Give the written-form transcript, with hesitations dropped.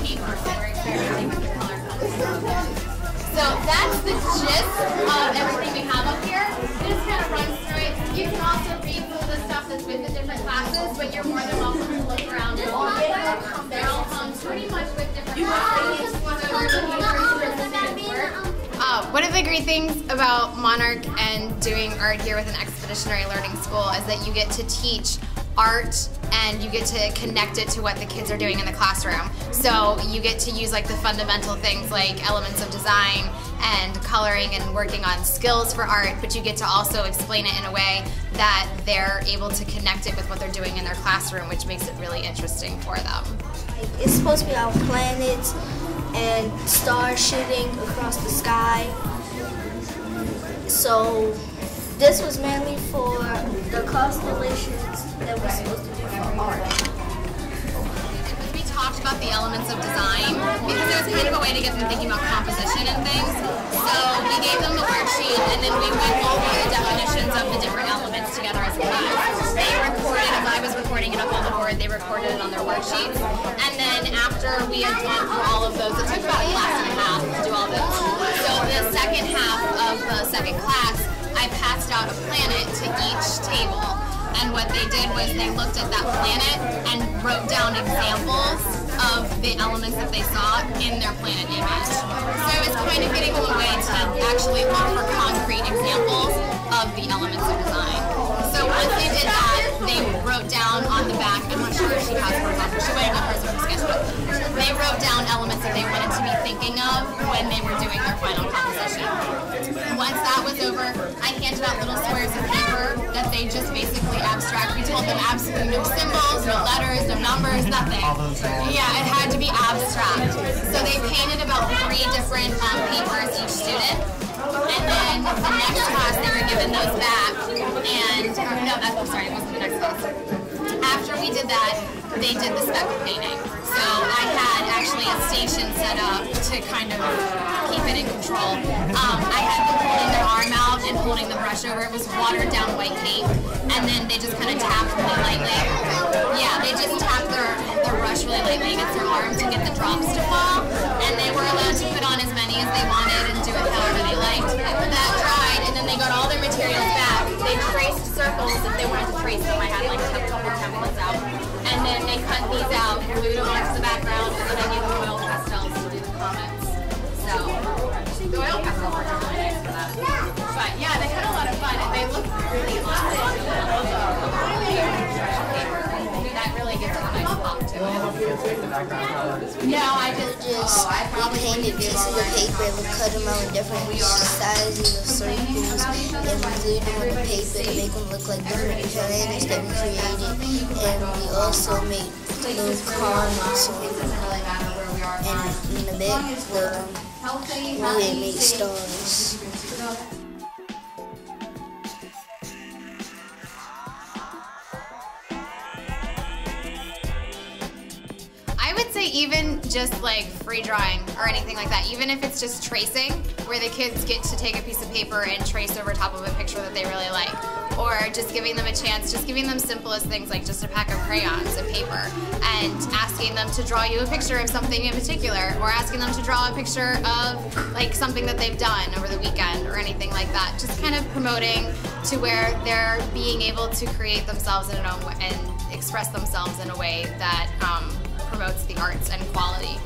paper, so we're experimenting with the color palette. So that's the gist of everything we have up here. It just kind of runs through it. You can also read some of the stuff that's with the different classes, but you're more than welcome to look around. They're all hung pretty much with different classes. One of the great things about Monarch and doing art here with an expeditionary learning school is that you get to teach art and you get to connect it to what the kids are doing in the classroom. So you get to use like the fundamental things like elements of design and coloring and working on skills for art, but you get to also explain it in a way that they're able to connect it with what they're doing in their classroom, which makes it really interesting for them. It's supposed to be our planets and stars shooting across the sky. So this was mainly for the constellations that we're supposed to do for art. We talked about the elements of design because it was kind of a way to get them thinking about composition and things. So we gave them the worksheet and then we went over the definitions of the different elements together as a class. They recorded, as I was recording it up on the board, they recorded it on their worksheets. And then after we had gone through all of those, it took about a class and a half to do all those. So the second half of the second class, I passed out a planet to each table. And what they did was they looked at that planet and wrote down examples of the elements that they saw in their planet image. So it was kind of getting them a way to actually look for concrete examples of the elements of design. So once they did that, they wrote down on the back, I'm not sure if she has hers on, she might have hers on her sketchbook. They wrote down elements that they wanted to be thinking of when they were doing their final composition. Once that was over, I handed out little squares of paper that they just basically abstract. We told them absolutely no symbols, no letters, no numbers, nothing. Yeah, it had to be abstract. So they painted about 3 different papers each student. And then the next class, they were given those back. And, no, I'm sorry, it wasn't the next class. After we did that, they did the speckle painting. So I had actually a station set up to kind of keep it in control. I had them holding their arm out and holding the brush over. It was watered down white paint. And then they just kind of tapped really lightly. Yeah, they just tapped their brush really lightly against their arm to get the drops to fall. And they were allowed to put on as many as they wanted and do it however they liked. That dried, and then they got all their materials back. They traced circles if they wanted to trace them. I had like a couple templates out. And then they cut these out, glued them onto the background, and then I gave them oil pastels to do the comments. So, the oil pastels were really nice for that. But yeah, they had a lot of fun, and they looked really awesome. That really gives it a nice pop to it. No, I just we painted pieces of paper and we cut them out in different sizes of circles and we glued them on the paper to make them look like different planets that we created. And we also made little comments and in the back we made stars. I would say even just like free drawing or anything like that, even if it's just tracing, where the kids get to take a piece of paper and trace over top of a picture that they really like, or just giving them a chance, just giving them simplest things like just a pack of crayons and paper and asking them to draw you a picture of something in particular, or asking them to draw a picture of like something that they've done over the weekend or anything like that. Just kind of promoting to where they're being able to create themselves in and express themselves in a way that promotes the arts and quality.